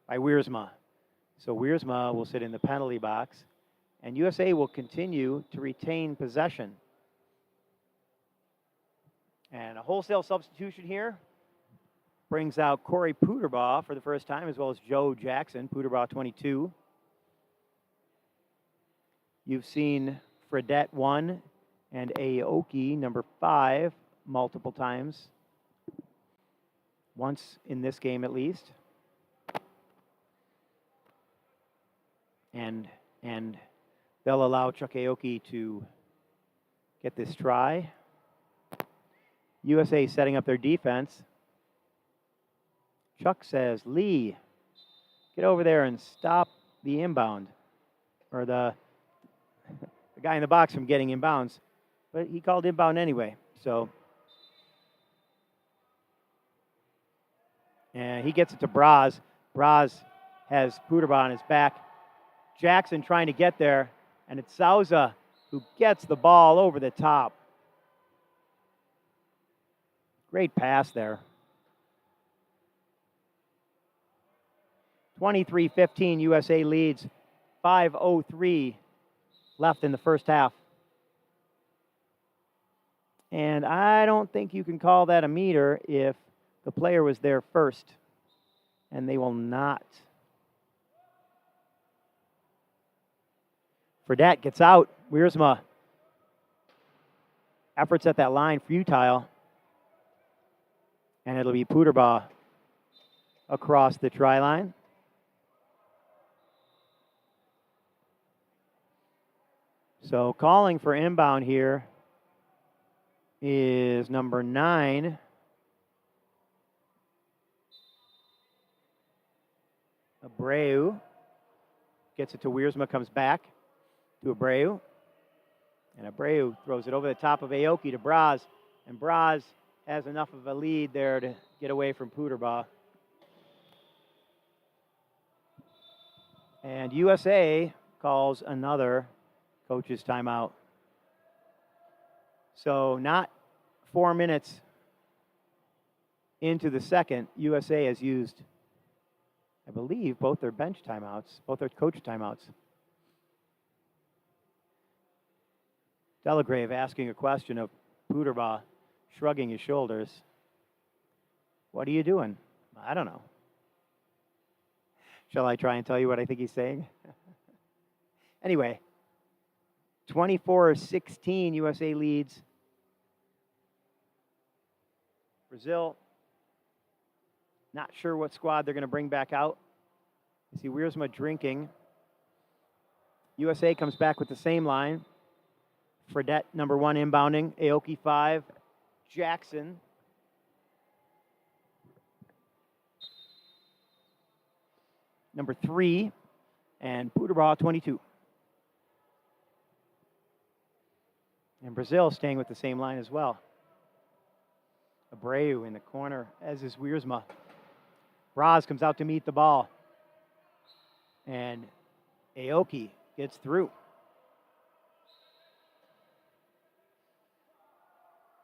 by Wiersma. So Wiersma will sit in the penalty box, and USA will continue to retain possession. And a wholesale substitution here brings out Corey Puderbaugh for the first time, as well as Joe Jackson, Puderbaugh 22. You've seen Fredette 1 and Aoki, number 5, multiple times. Once in this game at least. And they'll allow Chuck Aoki to get this try. USA setting up their defense. Chuck says, Lee, get over there and stop the inbound. Or the guy in the box from getting inbounds. But he called inbound anyway. So, and he gets it to Braz. Braz has Puderbaugh on his back. Jackson trying to get there, and it's Souza who gets the ball over the top. Great pass there. 23-15, USA leads. 5:03 left in the first half. And I don't think you can call that a meter if the player was there first, and they will not. Fredette gets out. Wiersma. Efforts at that line futile. And it'll be Puderbaugh across the try line. So calling for inbound here is number 9. Abreu. Gets it to Wiersma, comes back to Abreu. And Abreu throws it over the top of Aoki to Braz. And Braz has enough of a lead there to get away from Puderbaugh. And USA calls another coach's timeout. So not 4 minutes into the second, USA has used, I believe, both their bench timeouts, both their coach timeouts. Delagrave asking a question of Puderbaugh, shrugging his shoulders. What are you doing? I don't know. Shall I try and tell you what I think he's saying? Anyway, 24-16, USA leads. Brazil, not sure what squad they're going to bring back out. You see Wiersma drinking. USA comes back with the same line. Fredette, number 1, inbounding. Aoki, 5. Jackson. Number 3. And Puderbaugh, 22. And Brazil staying with the same line as well. Abreu in the corner, as is Wiersma. Braz comes out to meet the ball. And Aoki gets through.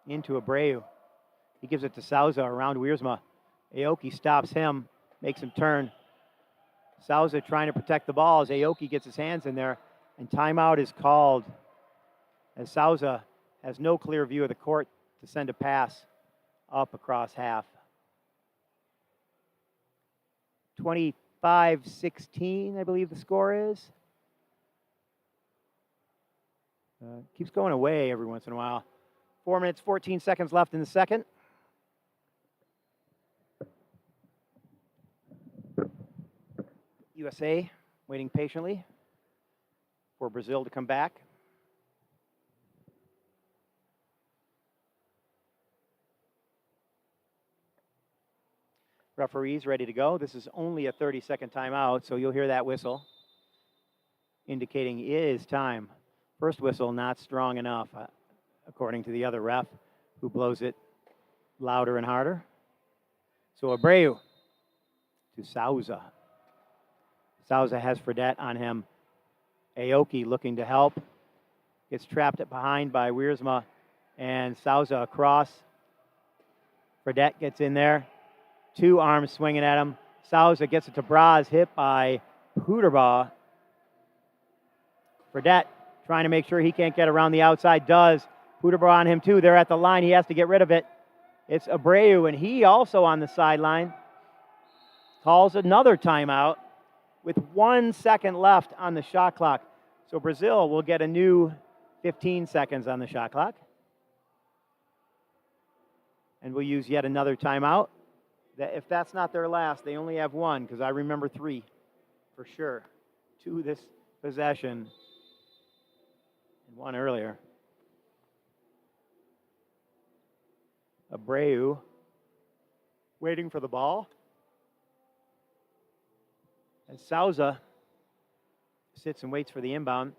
Into Abreu. He gives it to Souza around Wiersma. Aoki stops him, makes him turn. Souza trying to protect the ball as Aoki gets his hands in there. And timeout is called as Souza has no clear view of the court to send a pass up across half. 25-16, I believe the score is. Keeps going away every once in a while. 4 minutes, 14 seconds left in the second. USA waiting patiently for Brazil to come back. Referees ready to go. This is only a 30-second timeout, so you'll hear that whistle indicating it is time. First whistle not strong enough, according to the other ref, who blows it louder and harder. So Abreu to Souza. Souza has Fredette on him. Aoki looking to help. Gets trapped behind by Wiersma. And Souza across. Fredette gets in there. 2 arms swinging at him. Sousa gets it to Braz, hit by Puderbaugh. Fredette trying to make sure he can't get around the outside, does. Puderbaugh on him too. They're at the line. He has to get rid of it. It's Abreu, and he also on the sideline calls another timeout with 1 second left on the shot clock. So Brazil will get a new 15 seconds on the shot clock. And we'll use yet another timeout. If that's not their last, they only have one, because I remember 3 for sure. 2 this possession and 1 earlier. Abreu waiting for the ball. And Sousa sits and waits for the inbound.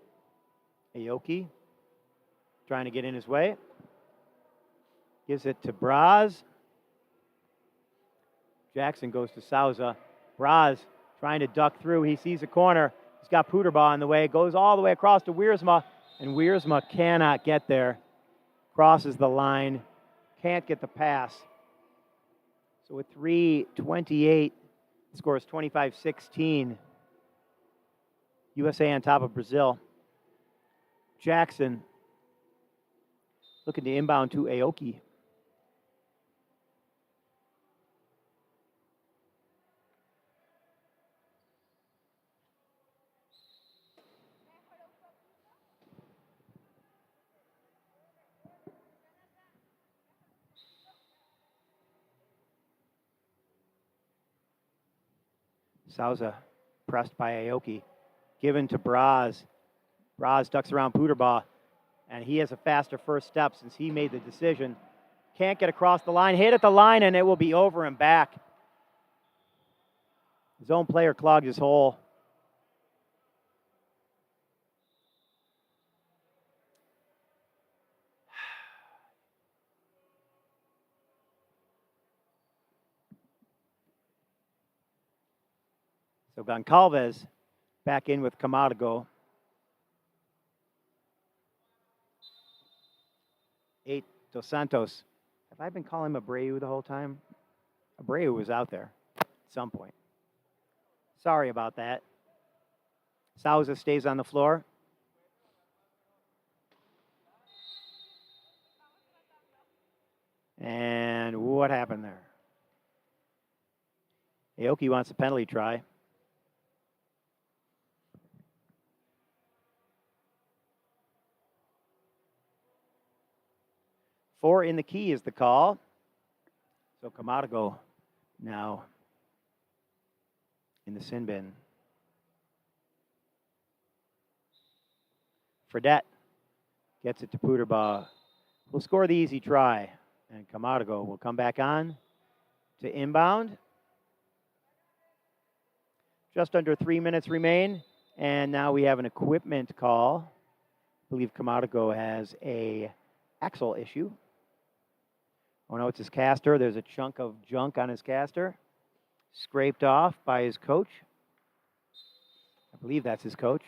Aoki trying to get in his way. Gives it to Braz. Jackson goes to Sousa. Braz trying to duck through. He sees a corner. He's got Puderbaugh in the way. Goes all the way across to Wiersma. And Wiersma cannot get there. Crosses the line. Can't get the pass. So with 3:28, scores 25-16. USA on top of Brazil. Jackson looking to inbound to Aoki. Sousa pressed by Aoki. Given to Braz. Braz ducks around Puderbaugh. And he has a faster first step since he made the decision. Can't get across the line. Hit at the line, and it will be over and back. His own player clogged his hole. So Goncalves back in with Camargo. 8, Dos Santos. Have I been calling him Abreu the whole time? Abreu was out there at some point. Sorry about that. Sousa stays on the floor. And what happened there? Aoki wants a penalty try. Four in the key is the call. So Camargo now in the sin bin. Fredette gets it to Puderbaugh. Will score the easy try. And Camargo will come back on to inbound. Just under 3 minutes remain. And now we have an equipment call. I believe Camargo has a axle issue. Oh no, it's his caster. There's a chunk of junk on his caster. Scraped off by his coach. I believe that's his coach.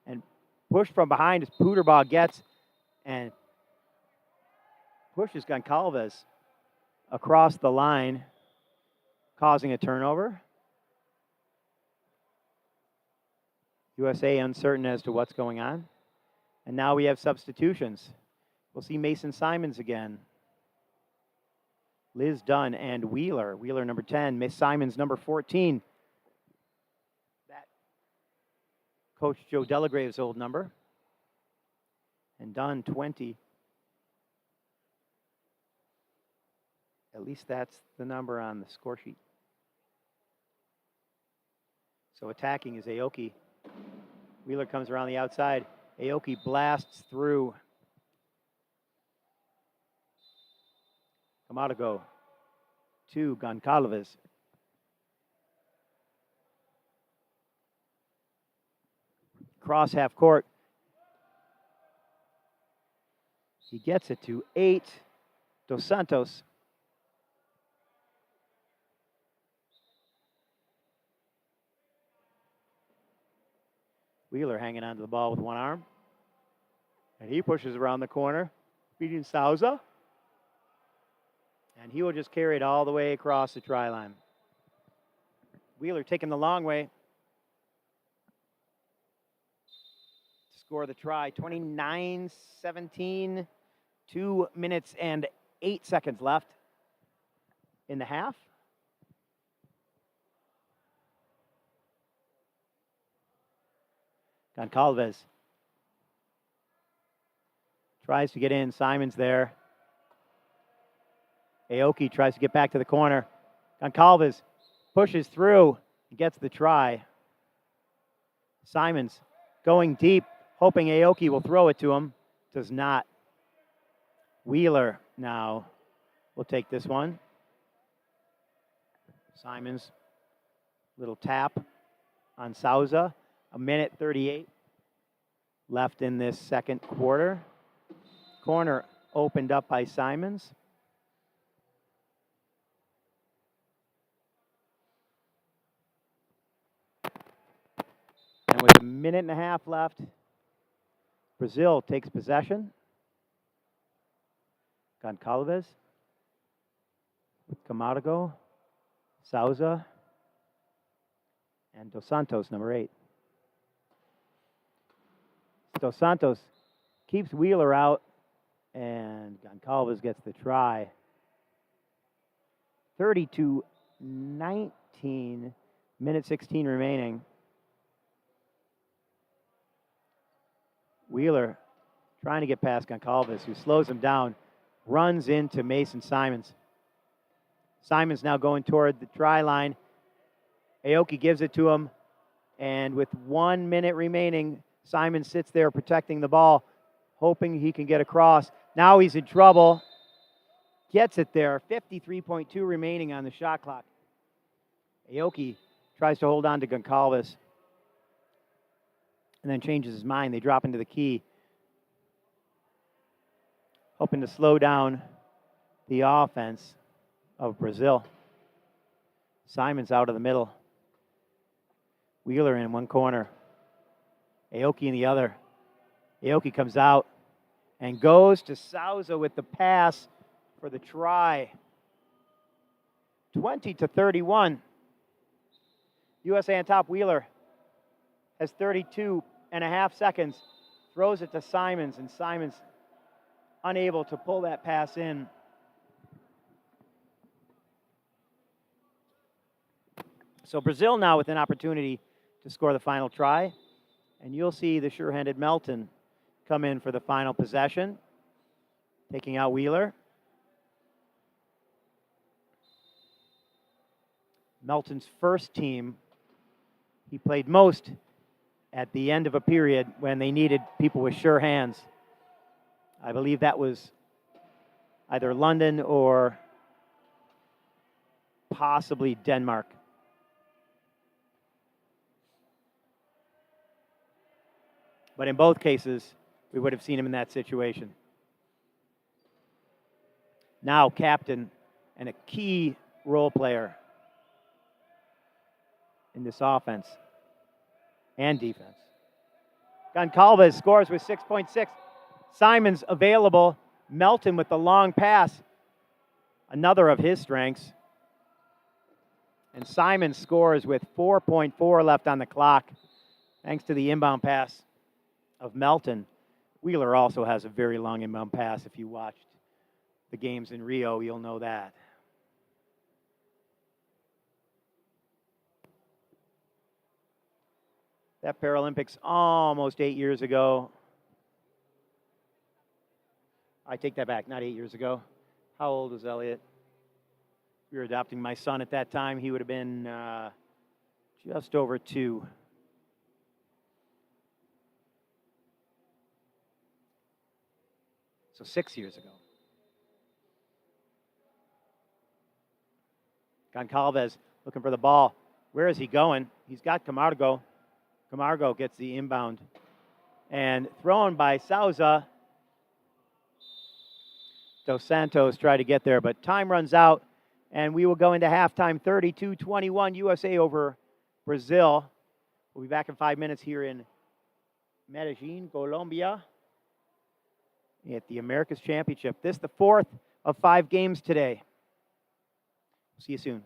And pushed from behind as Puderbaugh gets and pushes Goncalves across the line, causing a turnover. USA uncertain as to what's going on. And now we have substitutions. We'll see Mason Simons again. Liz Dunn and Wheeler. Wheeler number 10, Miss Simons number 14. That Coach Joe Delagrave's old number. And Dunn 20. At least that's the number on the score sheet. So attacking is Aoki. Wheeler comes around the outside. Aoki blasts through. Camargo to Goncalves. Cross half court. He gets it to 8, Dos Santos. Wheeler hanging onto the ball with one arm. And he pushes around the corner, beating Sousa. And he will just carry it all the way across the try line. Wheeler taking the long way to score the try. 29-17, 2 minutes and 8 seconds left in the half. Goncalves tries to get in. Simon's there. Aoki tries to get back to the corner. Goncalves pushes through and gets the try. Simons going deep, hoping Aoki will throw it to him. Does not. Wheeler now will take this one. Simons, little tap on Souza. 1:38 left in this second quarter. Corner opened up by Simons. And with 1.5 minutes left, Brazil takes possession. Goncalves with Camargo, Souza, and Dos Santos, number 8. Dos Santos keeps Wheeler out, and Goncalves gets the try. 30-19, minute 16 remaining. Wheeler trying to get past Goncalves, who slows him down, runs into Mason Simons. Simons now going toward the try line. Aoki gives it to him, and with 1 minute remaining, Simon sits there protecting the ball, hoping he can get across. Now he's in trouble. Gets it there. 53.2 remaining on the shot clock. Aoki tries to hold on to Goncalves and then changes his mind. They drop into the key, hoping to slow down the offense of Brazil. Simon's out of the middle. Wheeler in one corner. Aoki in the other. Aoki comes out and goes to Souza with the pass for the try. 20-31. USA on top. Wheeler has 32.5 seconds. Throws it to Simons, and Simons unable to pull that pass in. So Brazil now with an opportunity to score the final try. And you'll see the sure-handed Melton come in for the final possession, taking out Wheeler. Melton's first team, he played most at the end of a period when they needed people with sure hands. I believe that was either London or possibly Denmark. But in both cases, we would have seen him in that situation. Now captain and a key role player in this offense and defense. Goncalves scores with 6.6. Simons available. Melton with the long pass. Another of his strengths. And Simons scores with 4.4 left on the clock, thanks to the inbound pass of Melton. Wheeler also has a very long inbound pass. If you watched the games in Rio, you'll know that. That Paralympics almost 8 years ago. I take that back, not 8 years ago. How old was Elliot? We were adopting my son at that time. He would have been just over 2. So 6 years ago. Goncalves looking for the ball. Where is he going? He's got Camargo. Camargo gets the inbound. And thrown by Souza. Dos Santos tried to get there, but time runs out. And we will go into halftime 32-21, USA over Brazil. We'll be back in 5 minutes here in Medellin, Colombia, at the America's Championship. This is the 4th of 5 games today. See you soon.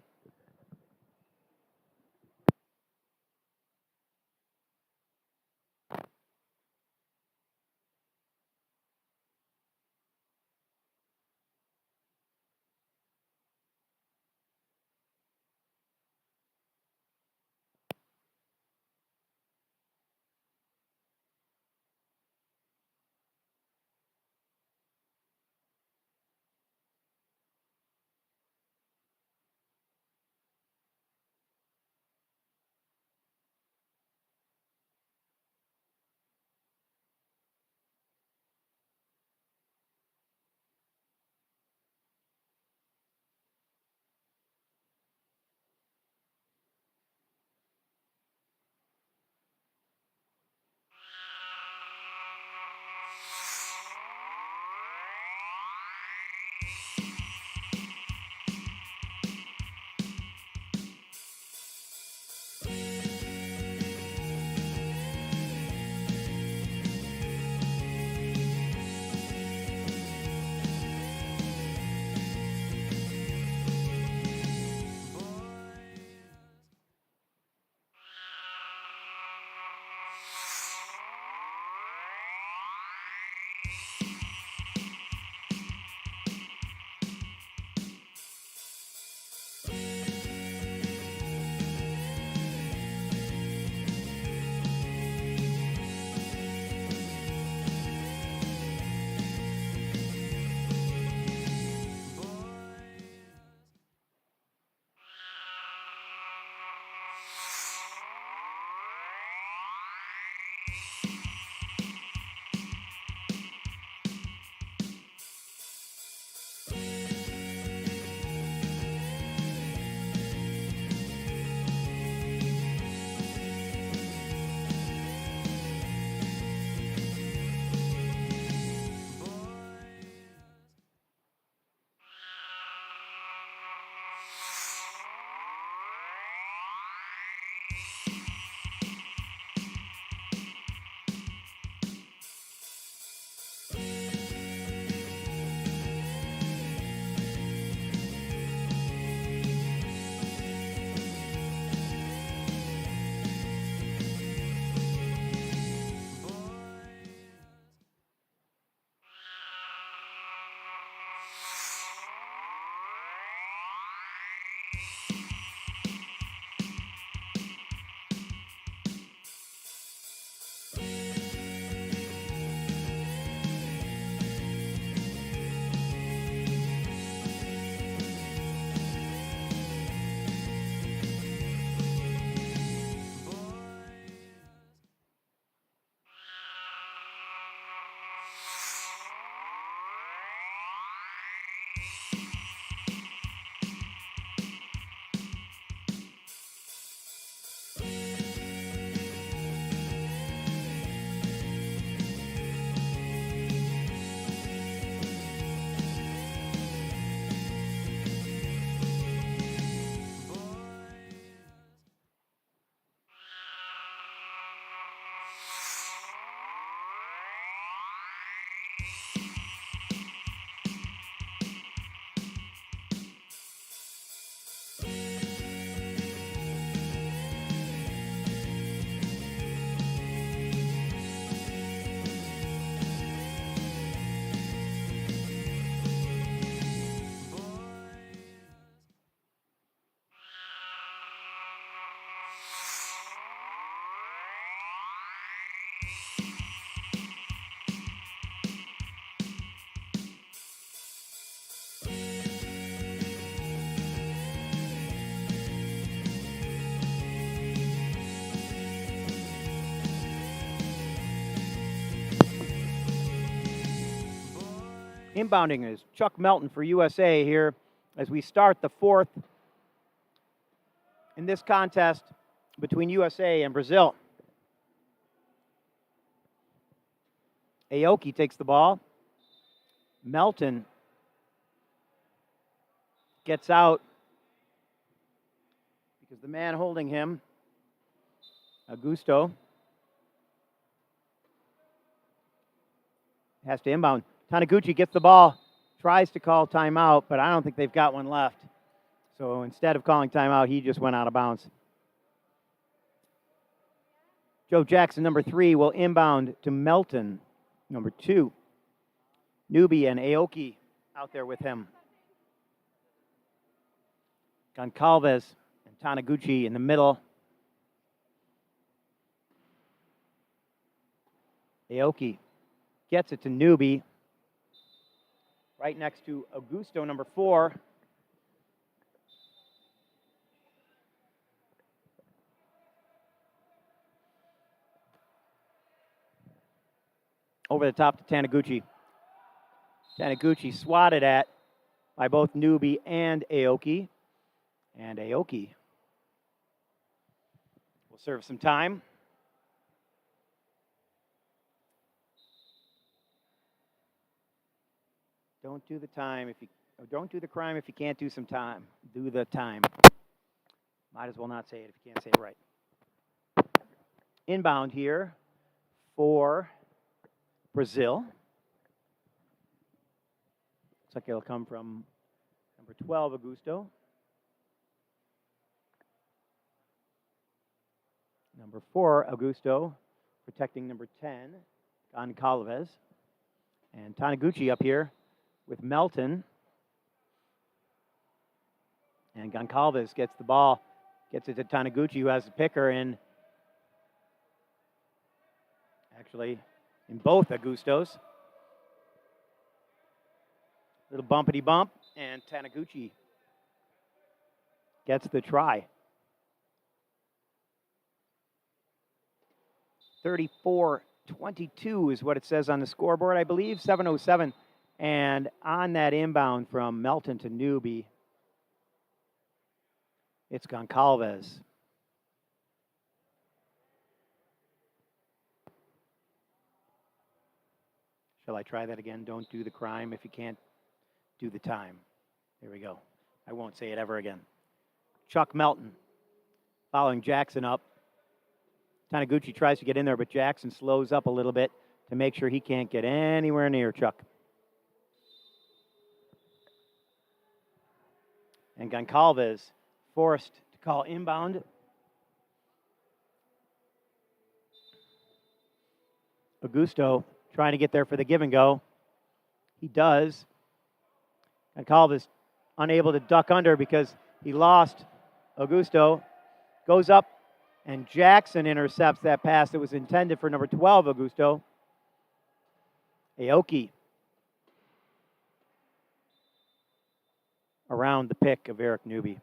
Inbounding is Chuck Melton for USA here as we start the fourth in this contest between USA and Brazil. Aoki takes the ball. Melton gets out because the man holding him, Augusto, has to inbound. Taniguchi gets the ball, tries to call timeout, but I don't think they've got one left. So instead of calling timeout, he just went out of bounds. Joe Jackson, number 3, will inbound to Melton, number 2. Newby and Aoki out there with him. Goncalves and Taniguchi in the middle. Aoki gets it to Newby, right next to Augusto, number 4. Over the top to Taniguchi. Taniguchi swatted at by both Newby and Aoki. And Aoki will serve some time. Don't do the time if you, or don't do the crime if you can't do some time. Do the time. Might as well not say it if you can't say it right. Inbound here for Brazil. Looks like it'll come from number 12, Augusto. Number 4, Augusto, protecting number 10, Goncalves. And Taniguchi up here with Melton. And Goncalves gets the ball, gets it to Taniguchi, who has the picker in, actually, in both Augustos. Little bumpity bump, and Taniguchi gets the try. 34-22 is what it says on the scoreboard, I believe, 7:07. And on that inbound from Melton to Newby, it's Goncalves. Shall I try that again? Don't do the crime if you can't do the time. There we go. I won't say it ever again. Chuck Melton following Jackson up. Taniguchi tries to get in there, but Jackson slows up a little bit to make sure he can't get anywhere near Chuck. And Goncalves forced to call inbound. Augusto trying to get there for the give and go. He does. Goncalves unable to duck under because he lost Augusto. Goes up, and Jackson intercepts that pass that was intended for number 12, Augusto. Aoki around the pick of Eric Newby.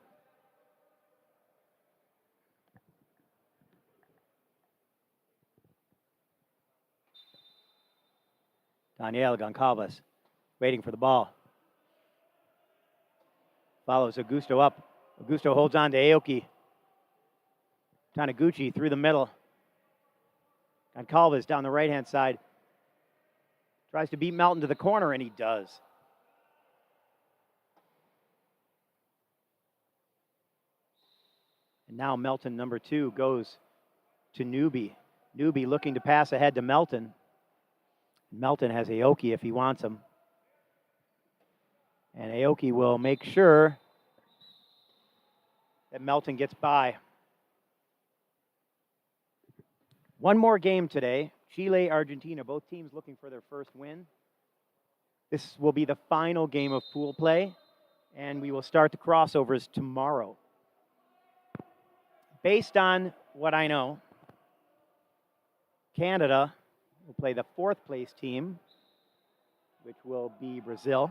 Daniel Goncalves waiting for the ball. Follows Augusto up. Augusto holds on to Aoki. Taniguchi through the middle. Goncalves down the right-hand side. Tries to beat Melton to the corner, and he does. And now Melton, number 2, goes to Newby. Newby looking to pass ahead to Melton. Melton has Aoki if he wants him. And Aoki will make sure that Melton gets by. One more game today. Chile, Argentina, both teams looking for their first win. This will be the final game of pool play, and we will start the crossovers tomorrow. Based on what I know, Canada will play the 4th place team, which will be Brazil.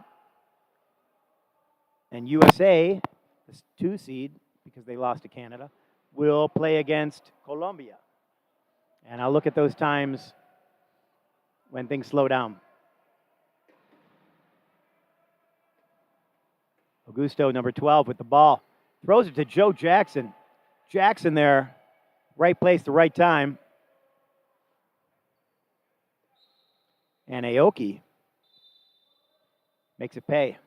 And USA, the 2 seed, because they lost to Canada, will play against Colombia. And I'll look at those times when things slow down. Augusto, number 12, with the ball. Throws it to Joe Jackson. Jackson there, right place, the right time. And Aoki makes it pay.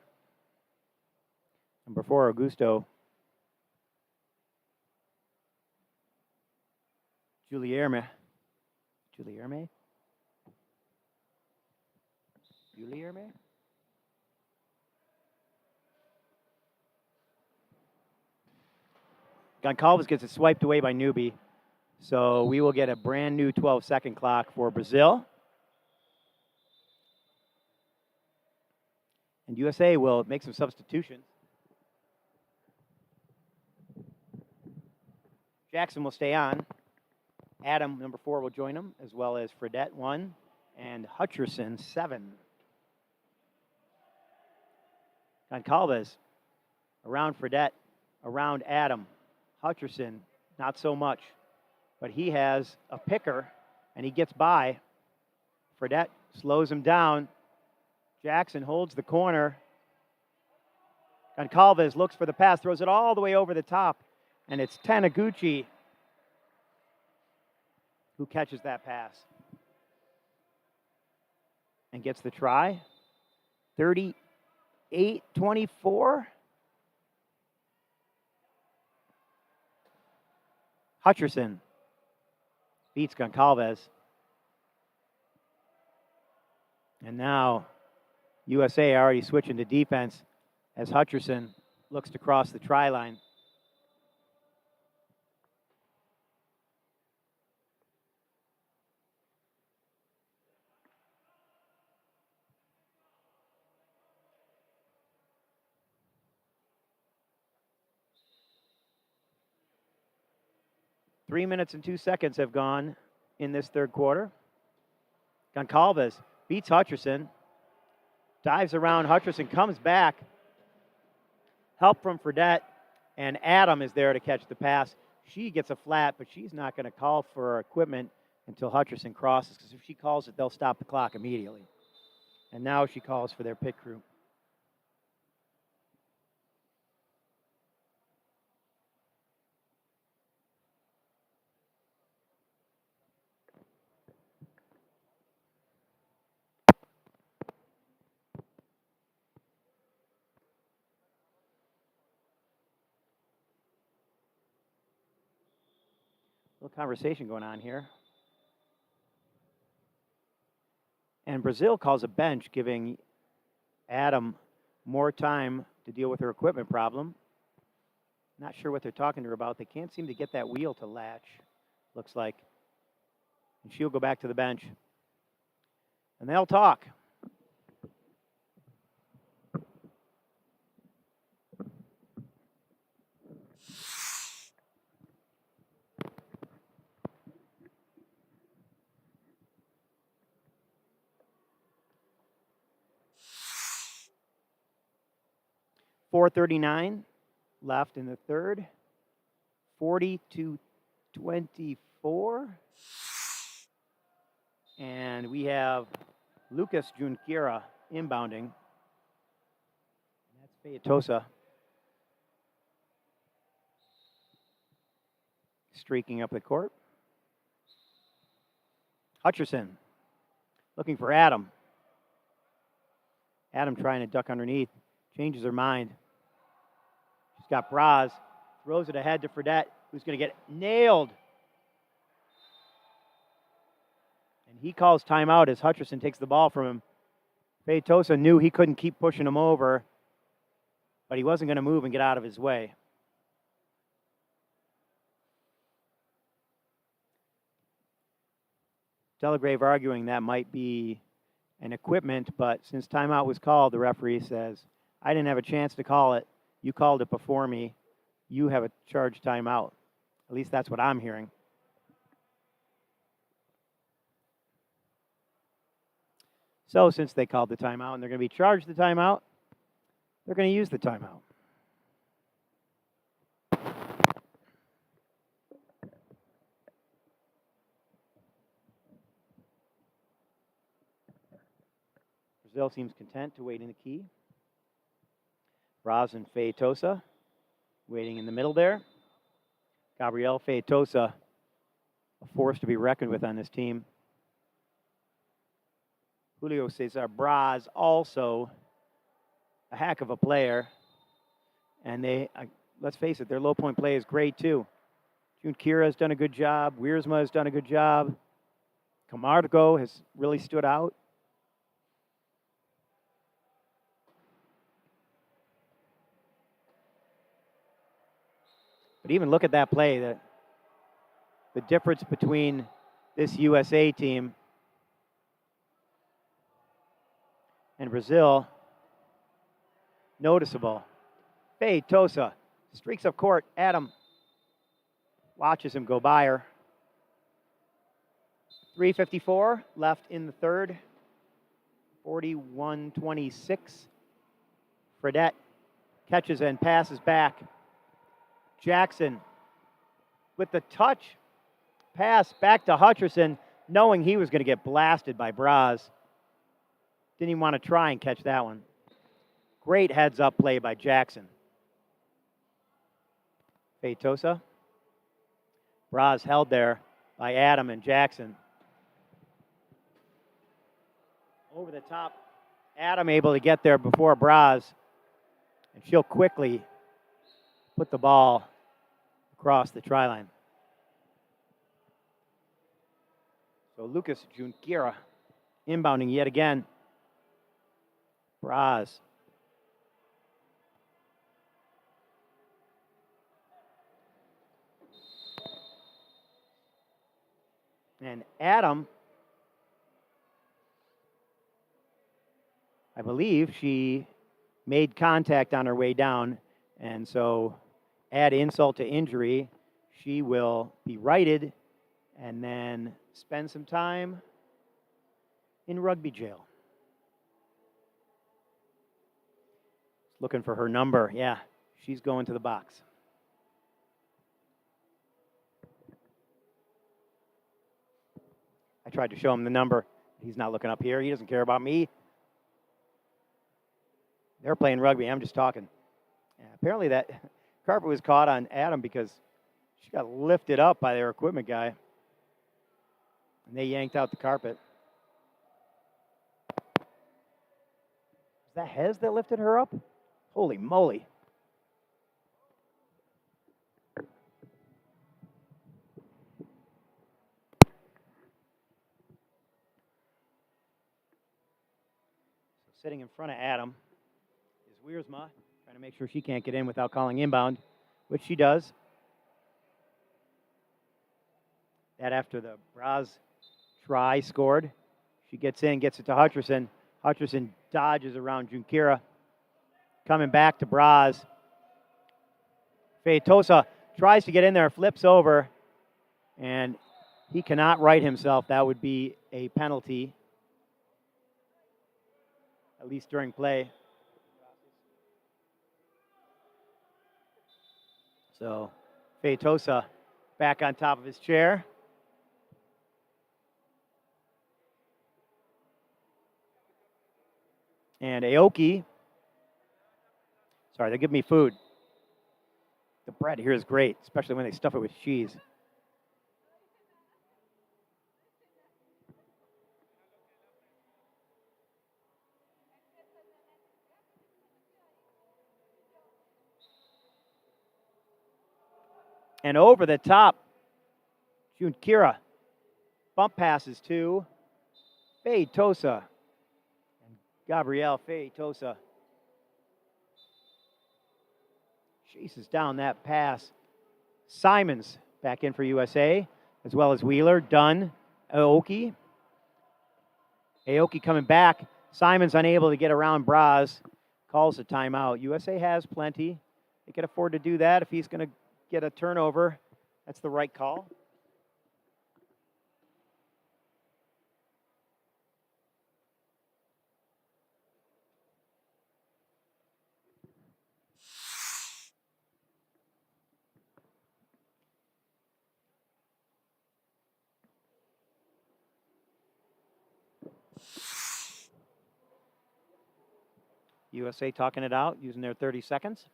Number 4, Augusto. Julierme. Goncalves gets it swiped away by Newby. So we will get a brand new 12-second clock for Brazil. And USA will make some substitutions. Jackson will stay on. Adam, number 4, will join him, as well as Fredette, 1, and Hutcherson, 7. Goncalves around Fredette, around Adam. Hutcherson, not so much. But he has a picker, and he gets by. Fredette slows him down. Jackson holds the corner. Goncalves looks for the pass, throws it all the way over the top, and it's Taniguchi who catches that pass and gets the try. 38-24. Hutcherson beats Goncalves. And now USA already switching to defense as Hutcherson looks to cross the try line. Three minutes and 2 seconds have gone in this third quarter. Goncalves beats Hutcherson, dives around. Hutcherson comes back. Help from Fredette, and Adam is there to catch the pass. She gets a flat, but she's not going to call for equipment until Hutcherson crosses, because if she calls it, they'll stop the clock immediately. And now she calls for their pit crew. Little conversation going on here. And Brazil calls a bench, giving Adam more time to deal with her equipment problem. Not sure what they're talking to her about. They can't seem to get that wheel to latch, looks like. And she'll go back to the bench. And they'll talk. .439 left in the third. 40-24. And we have Lucas Junqueira inbounding. That's Feitosa. Streaking up the court. Hutcherson looking for Adam. Adam trying to duck underneath. Changes her mind. She's got Braz. Throws it ahead to Fredette, who's going to get nailed. And he calls timeout as Hutcherson takes the ball from him. Feitosa knew he couldn't keep pushing him over, but he wasn't going to move and get out of his way. Telegrave arguing that might be an equipment, but since timeout was called, the referee says, I didn't have a chance to call it. You called it before me. You have a charged timeout. At least that's what I'm hearing. So since they called the timeout and they're going to be charged the timeout, they're going to use the timeout. Brazil seems content to wait in the key. Braz and Feitosa waiting in the middle there. Gabriel Feitosa, a force to be reckoned with on this team. Julio Cesar Braz, also a heck of a player. And they, let's face it, their low point play is great too. Junqueira has done a good job. Wiersma has done a good job. Camargo has really stood out. But even look at that play, the difference between this USA team and Brazil, noticeable. Feitosa streaks up court. Adam watches him go by her. 3:54 left in the third. 41-26. Fredette catches and passes back. Jackson with the touch pass back to Hutcherson, knowing he was going to get blasted by Braz. Didn't even want to try and catch that one. Great heads-up play by Jackson. Feitosa. Braz held there by Adam and Jackson. Over the top. Adam able to get there before Braz. And she'll quickly put the ball across the try line. So Lucas Junqueira inbounding yet again. Braz. And Adam, I believe she made contact on her way down, and so add insult to injury, she will be righted and then spend some time in rugby jail. Looking for her number. Yeah, she's going to the box. I tried to show him the number. He's not looking up here. He doesn't care about me. They're playing rugby. I'm just talking. Yeah, apparently that carpet was caught on Adam because she got lifted up by their equipment guy. And they yanked out the carpet. Was that Hez that lifted her up? Holy moly. sitting in front of Adam is Wiersma, trying to make sure she can't get in without calling inbound, which she does. That after the Braz try scored. She gets in, gets it to Hutcherson. Hutcherson dodges around Junkira. Coming back to Braz. Feitosa tries to get in there, flips over, and he cannot right himself. That would be a penalty, at least during play. So Feitosa back on top of his chair. And Aoki, sorry, they're giving me food. The bread here is great, especially when they stuff it with cheese. And over the top, Junkira bump passes to Feitosa. And Gabrielle Feitosa chases down that pass. Simons back in for USA, as well as Wheeler, Dunn, Aoki. Aoki coming back. Simons unable to get around Braz. Calls a timeout. USA has plenty. They can afford to do that if he's going to get a turnover. That's the right call. USA talking it out, using their 30 seconds.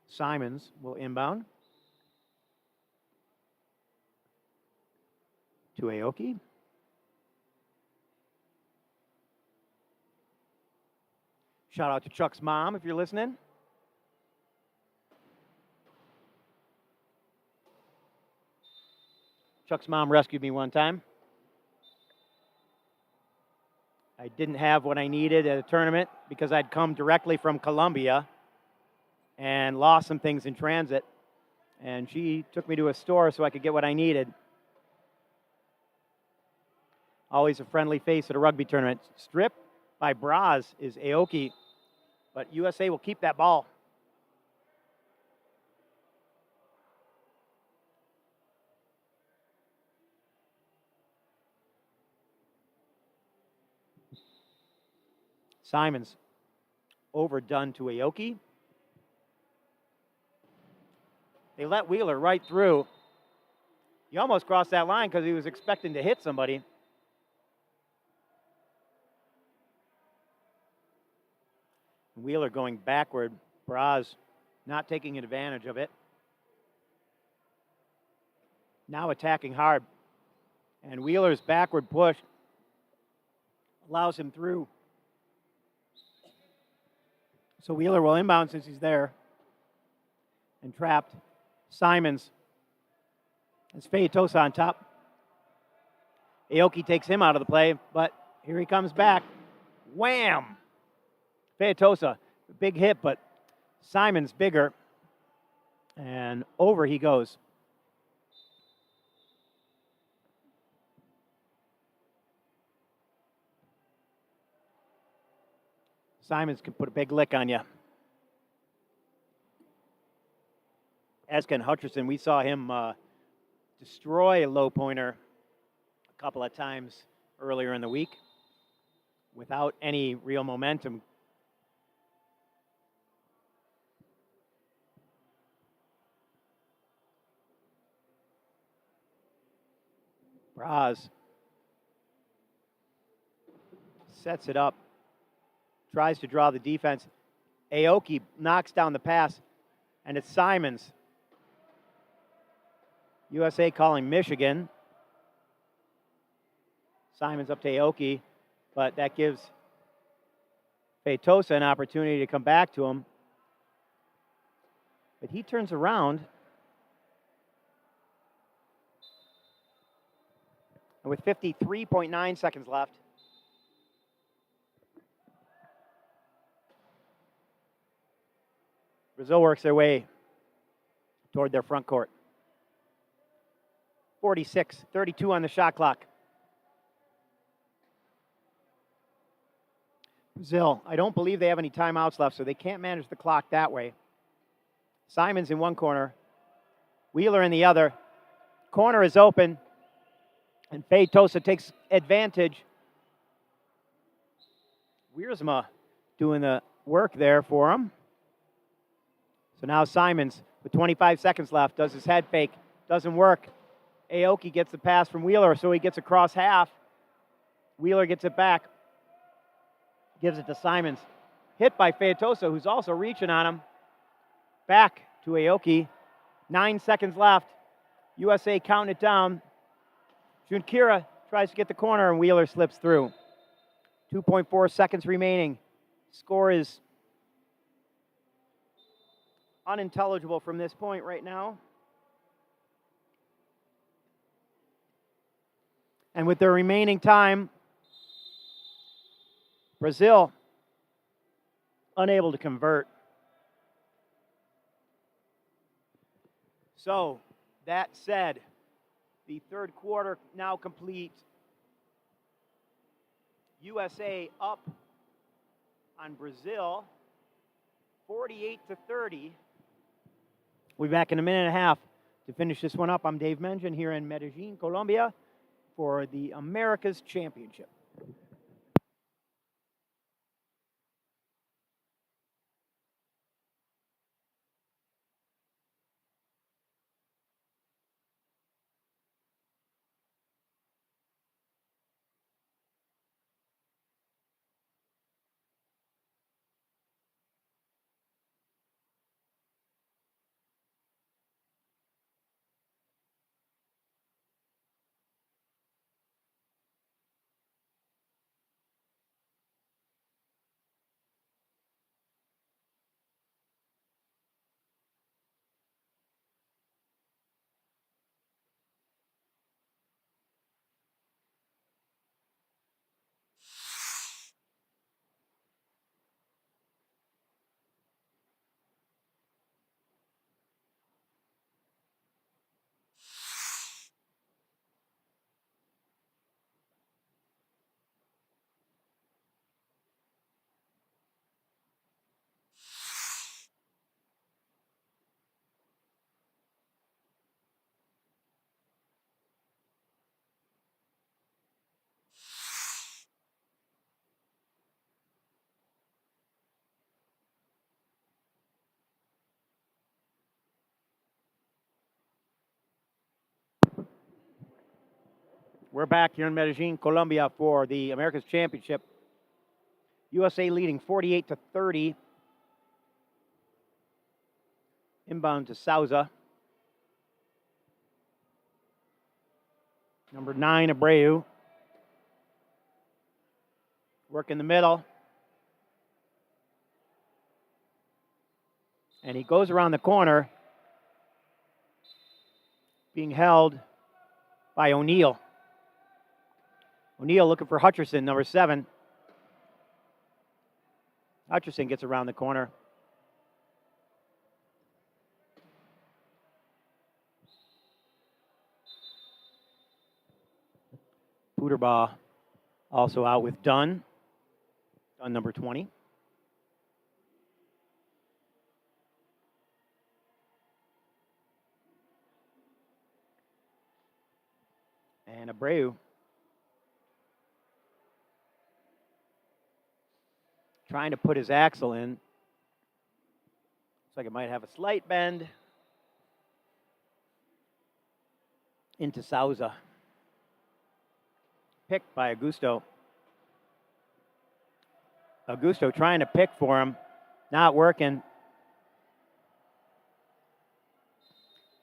Simons will inbound to Aoki. Shout out to Chuck's mom if you're listening. Chuck's mom rescued me one time. I didn't have what I needed at a tournament because I'd come directly from Colombia and lost some things in transit. And she took me to a store so I could get what I needed. Always a friendly face at a rugby tournament. Strip by Braz is Aoki, but USA will keep that ball. Simons overdone to Aoki. They let Wheeler right through. He almost crossed that line because he was expecting to hit somebody. Wheeler going backward. Braz not taking advantage of it. Now attacking hard. And Wheeler's backward push allows him through. So Wheeler will inbound since he's there. And trapped. Simons. It's Feitosa on top. Aoki takes him out of the play, but here he comes back. Wham! Feitosa, big hit, but Simons bigger. And over he goes. Simons can put a big lick on you. As can Hutcherson. We saw him destroy a low pointer a couple of times earlier in the week without any real momentum. Braz sets it up, tries to draw the defense. Aoki knocks down the pass, and it's Simons. USA calling Michigan. Simons up to Aoki, but that gives Feitosa an opportunity to come back to him. But he turns around And with 53.9 seconds left, Brazil works their way toward their front court. 46-32 on the shot clock. Brazil, I don't believe they have any timeouts left, so they can't manage the clock that way. Simons in one corner, Wheeler in the other. Corner is open, and Feitosa takes advantage. Wiersma doing the work there for him. So now Simons, with 25 seconds left, does his head fake. Doesn't work. Aoki gets the pass from Wheeler, so he gets across half. Wheeler gets it back. Gives it to Simons. Hit by Feitosa, who's also reaching on him. Back to Aoki. 9 seconds left. USA counting it down. Junkira tries to get the corner, and Wheeler slips through. 2.4 seconds remaining. Score is unintelligible from this point right now. And with the remaining time, Brazil unable to convert. So, that said, the third quarter now complete. USA up on Brazil, 48-30. We'll be back in a minute and a half to finish this one up. I'm Dave Mengen here in Medellin, Colombia, for the America's Championship. We're back here in Medellin, Colombia for the America's Championship. USA leading 48-30. Inbound to Souza. Number 9, Abreu. Work in the middle. And he goes around the corner, being held by O'Neal. O'Neal looking for Hutcherson, number 7. Hutcherson gets around the corner. Puderbaugh also out with Dunn. Dunn, number 20. And Abreu trying to put his axle in. Looks like it might have a slight bend into Souza. Picked by Augusto. Augusto trying to pick for him. Not working.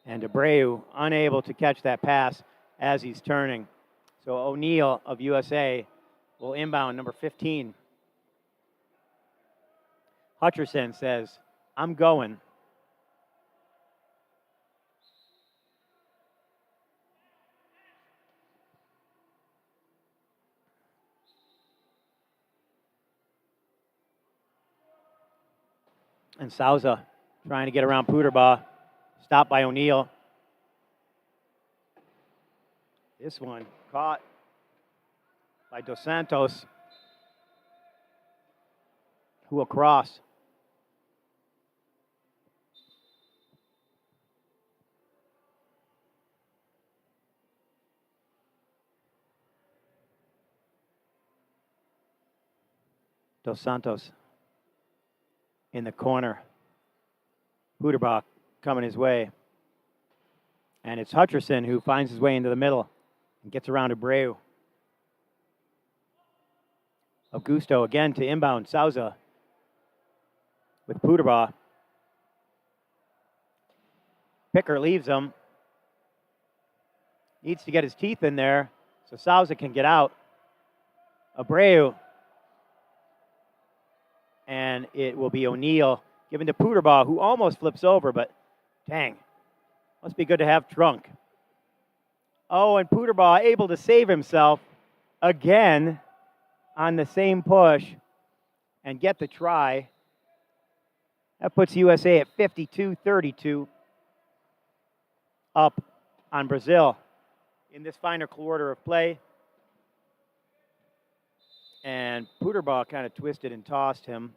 And Abreu unable to catch that pass as he's turning. So O'Neal of USA will inbound, number 15. Hutcherson says, I'm going. And Sousa trying to get around Puderbaugh. Stopped by O'Neill. This one caught by Dos Santos, who will cross. Dos Santos in the corner. Puderbaugh coming his way. And it's Hutcherson who finds his way into the middle and gets around Abreu. Augusto again to inbound. Sousa with Puderbaugh. Picker leaves him. Needs to get his teeth in there so Sousa can get out. Abreu. And it will be O'Neill given to Puderbaugh, who almost flips over, but dang, must be good to have trunk. Oh, and Puderbaugh able to save himself again on the same push and get the try. That puts USA at 52-32 up on Brazil in this final quarter of play. And Puderbaugh kind of twisted and tossed him.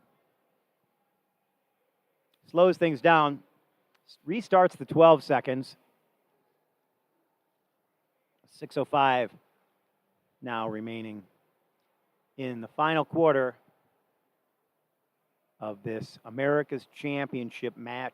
Slows things down. Restarts the 12 seconds. 6:05 now remaining in the final quarter of this America's Championship match.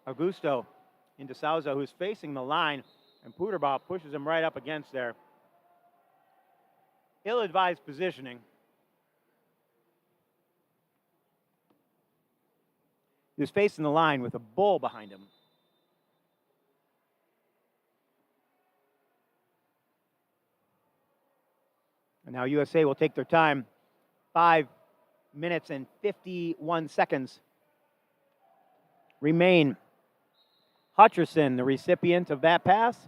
Augusto into Sousa, who's facing the line, and Puderbaugh pushes him right up against there. Ill-advised positioning. He was facing the line with a bull behind him. And now USA will take their time. 5 minutes and 51 seconds remain. Hutcherson, the recipient of that pass.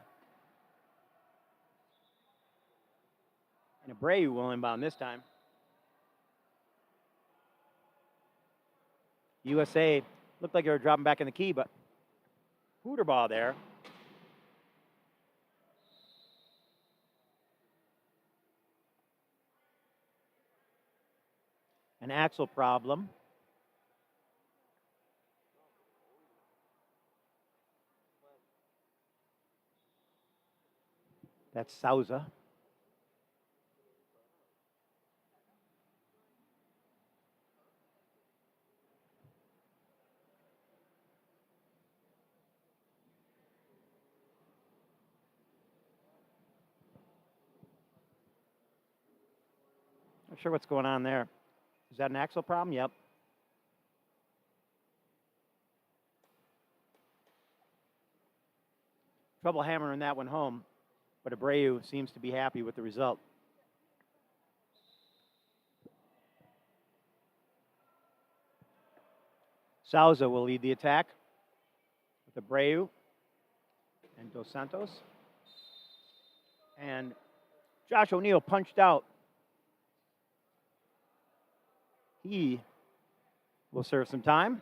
And Abreu will inbound this time. USA looked like they were dropping back in the key, but Puderbaugh there. An axle problem. That's Sousa. Not sure what's going on there. Is that an axle problem? Yep. Trouble hammering that one home, but Abreu seems to be happy with the result. Sousa will lead the attack with Abreu and Dos Santos. And Josh O'Neill punched out. He will serve some time.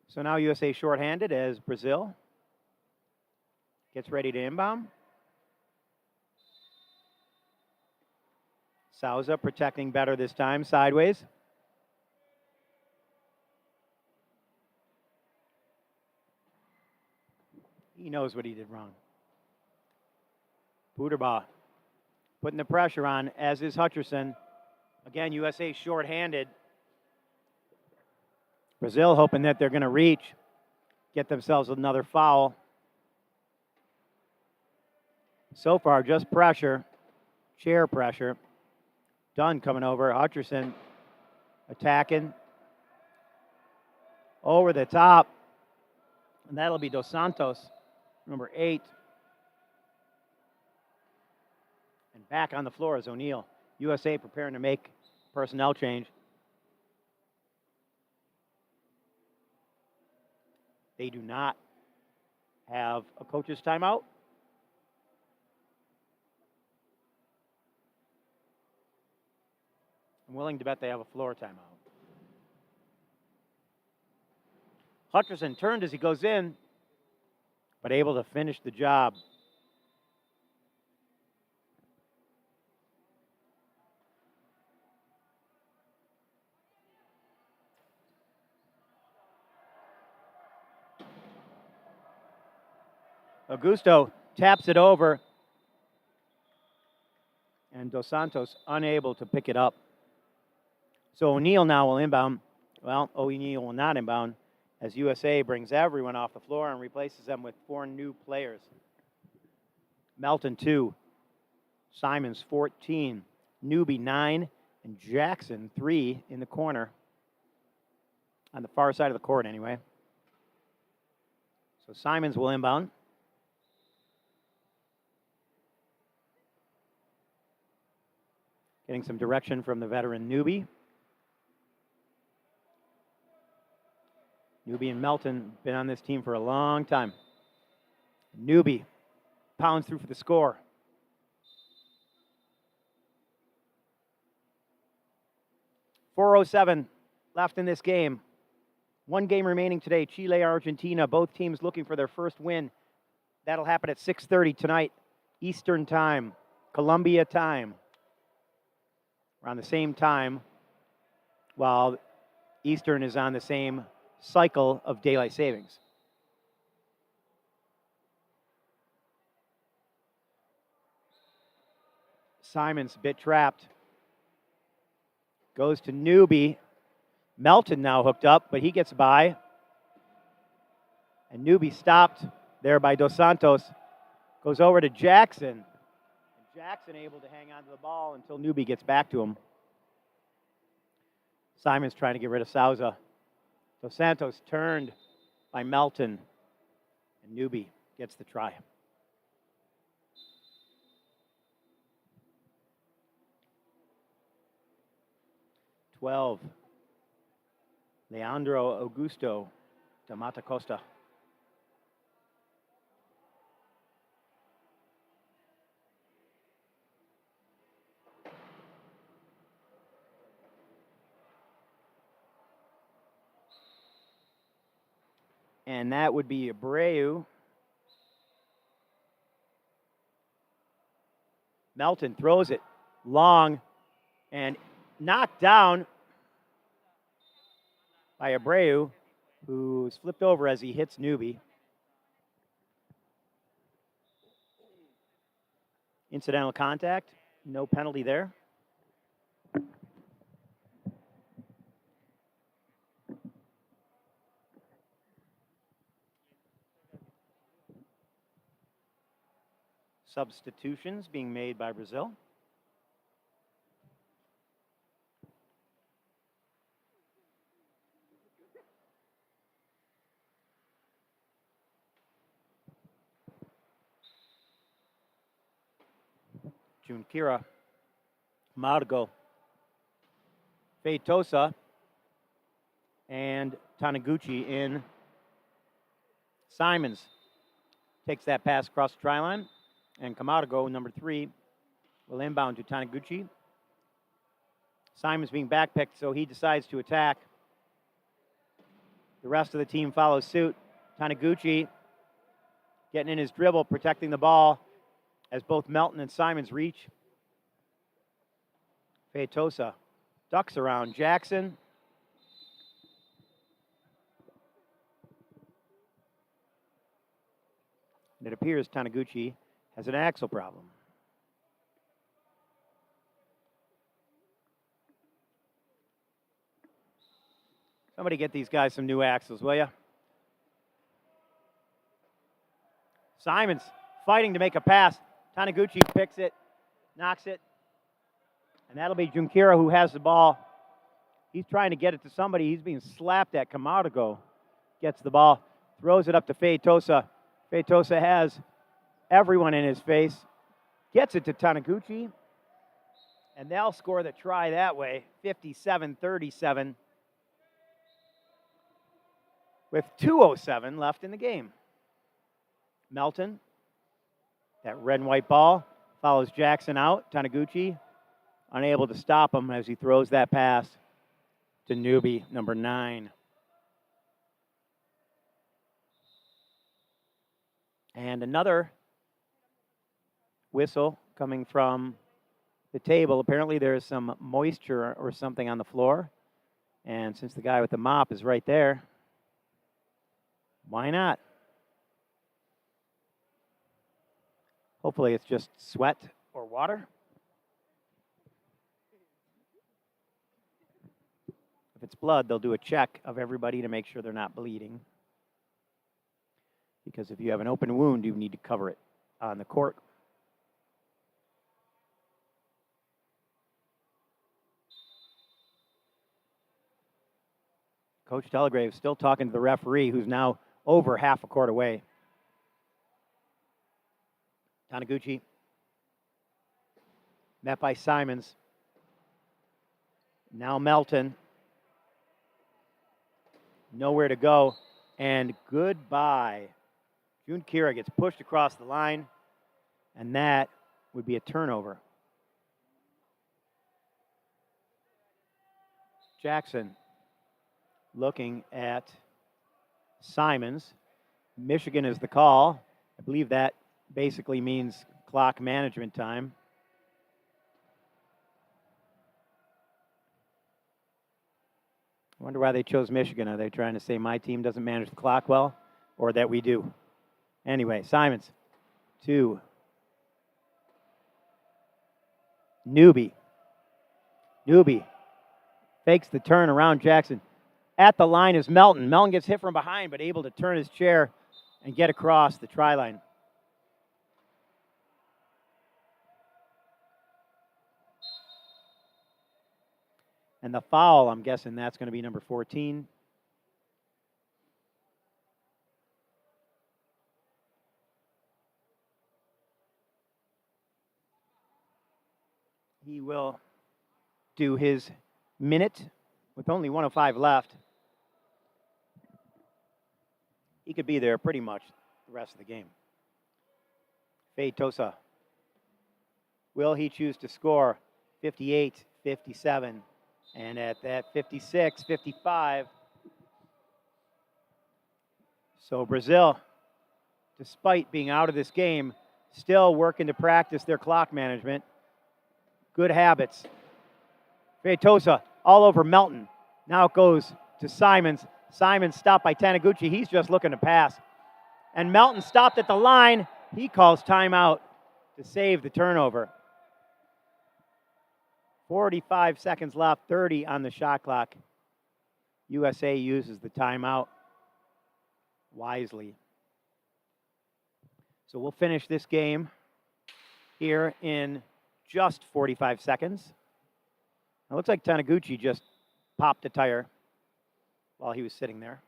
So now USA shorthanded as Brazil gets ready to inbound. Sousa protecting better this time, sideways. He knows what he did wrong. Puderbaugh putting the pressure on, as is Hutcherson. Again, USA shorthanded. Brazil hoping that they're going to reach, get themselves another foul. So far, just pressure, chair pressure. Dunn coming over, Hutcherson attacking. Over the top, and that'll be Dos Santos, number 8. And back on the floor is O'Neill. USA preparing to make Personnel change. They do not have a coach's timeout. I'm willing to bet they have a floor timeout. Hutcherson turned as he goes in, but able to finish the job. Augusto taps it over, and Dos Santos unable to pick it up. So O'Neill now will inbound. Well, O'Neill will not inbound as USA brings everyone off the floor and replaces them with 4 new players. Melton 2, Simons 14, Newby 9, and Jackson 3 in the corner. On the far side of the court anyway. So Simons will inbound. Getting some direction from the veteran Newby. Newby and Melton been on this team for a long time. Newby pounds through for the score. .407 left in this game. 1 game remaining today. Chile, Argentina, both teams looking for their first win. That'll happen at 6:30 tonight, Eastern time, Colombia time. Around the same time, while Eastern is on the same cycle of daylight savings. Simons a bit trapped. Goes to Newby. Melton now hooked up, but he gets by. And Newby stopped there by Dos Santos. Goes over to Jackson. Jackson able to hang on to the ball until Newby gets back to him. Simons trying to get rid of Souza. Dos Santos turned by Melton. And Newby gets the try. .12. Leandro Augusto to Mata Costa. And that would be Abreu. Melton throws it long and knocked down by Abreu, who's flipped over as he hits Newby. Incidental contact, no penalty there. Substitutions being made by Brazil. Junqueira, Margo, Feitosa, and Taniguchi in. Simons takes that pass across the try line. And Camargo, number 3, will inbound to Taniguchi. Simons being backpicked, so he decides to attack. The rest of the team follows suit. Taniguchi getting in his dribble, protecting the ball as both Melton and Simons reach. Feitosa ducks around Jackson. And it appears Taniguchi has an axle problem. Somebody get these guys some new axles, will you? Simons fighting to make a pass. Taniguchi picks it, knocks it, and that'll be Junqueira who has the ball. He's trying to get it to somebody. He's being slapped at. Camargo gets the ball, throws it up to Feitosa. Feitosa has everyone in his face, gets it to Taniguchi, And they'll score the try that way, 57-37, with 2:07 left in the game. Melton, that red and white ball, follows Jackson out. Taniguchi unable to stop him as he throws that pass to newbie number 9. And another whistle coming from the table. Apparently there's some moisture or something on the floor. And since the guy with the mop is right there, why not? Hopefully it's just sweat or water. If it's blood, they'll do a check of everybody to make sure they're not bleeding. Because if you have an open wound, you need to cover it on the court. Coach Telegrave still talking to the referee, who's now over half a court away. Taniguchi, met by Simons. Now Melton. Nowhere to go. And goodbye. June Kira gets pushed across the line, and that would be a turnover. Jackson looking at Simons. Michigan is the call. I believe that basically means clock management time. I wonder why they chose Michigan. Are they trying to say my team doesn't manage the clock well, or that we do? Anyway, Simons, 2. Newbie fakes the turn around Jackson. At the line is Melton. Melton gets hit from behind, but able to turn his chair and get across the try line. And the foul, I'm guessing that's going to be number 14. He will do his minute with only 1:05 left. He could be there pretty much the rest of the game. Fade Tosa. Will he choose to score 58-57? And at that 56-55. So Brazil, despite being out of this game, still working to practice their clock management. Good habits. Feitosa all over Melton. Now it goes to Simons. Simons stopped by Taniguchi. He's just looking to pass. And Melton stopped at the line. He calls timeout to save the turnover. 45 seconds left, 30 on the shot clock. USA uses the timeout wisely. So we'll finish this game here in just 45 seconds. It looks like Taniguchi just popped a tire while he was sitting there.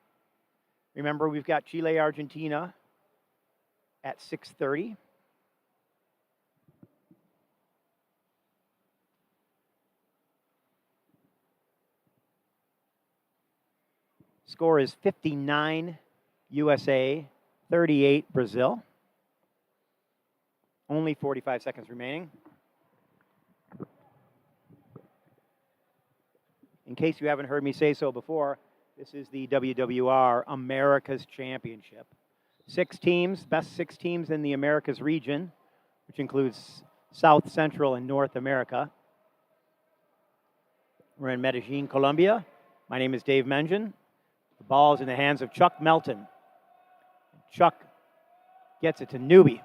Remember, we've got Chile, Argentina at 6:30. Score is 59 USA, 38 Brazil. Only 45 seconds remaining. In case you haven't heard me say so before, this is the WWR America's Championship. 6 teams, best 6 teams in the Americas region, which includes South, Central, and North America. We're in Medellin, Colombia. My name is Dave Mengen. The ball is in the hands of Chuck Melton. Chuck gets it to Newbie.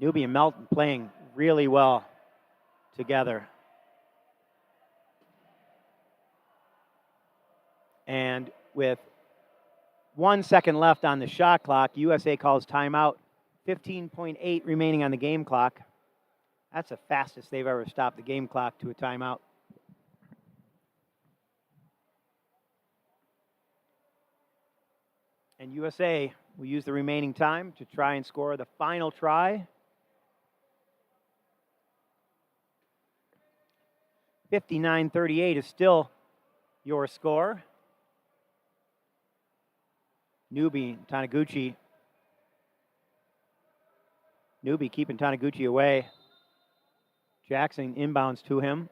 Newbie and Melton playing really well together. And with 1 second left on the shot clock, USA calls timeout. 15.8 remaining on the game clock. That's the fastest they've ever stopped the game clock to a timeout. And USA will use the remaining time to try and score the final try. 59-38 is still your score. Newby, Taniguchi. Newby keeping Taniguchi away. Jackson inbounds to him.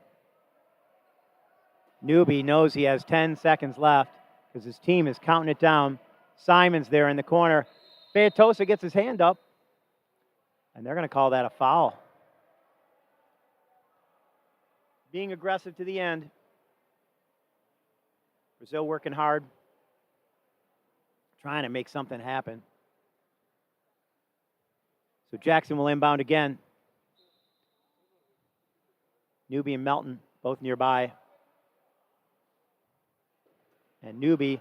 Newby knows he has 10 seconds left because his team is counting it down. Simon's there in the corner. Feitosa gets his hand up, and they're going to call that a foul. Being aggressive to the end. Brazil working hard, trying to make something happen. So Jackson will inbound again. Newby and Melton both nearby. And Newby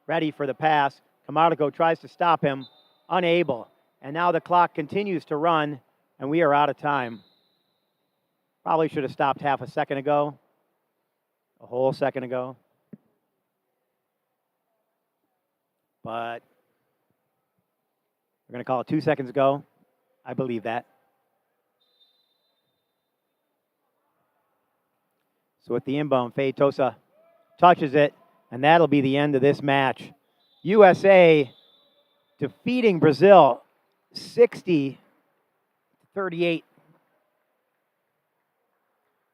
ready for the pass. Camargo tries to stop him, unable. And now the clock continues to run, and we are out of time. Probably should have stopped half a second ago, a whole second ago. But we're going to call it 2 seconds ago. I believe that. So with the inbound, Feitosa touches it, and that'll be the end of this match. USA defeating Brazil 60-38.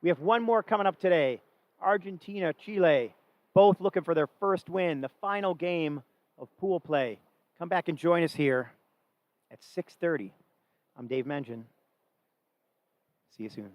We have one more coming up today. Argentina, Chile, both looking for their first win, the final game of pool play. Come back and join us here at 6:30. I'm Dave Mengen. See you soon.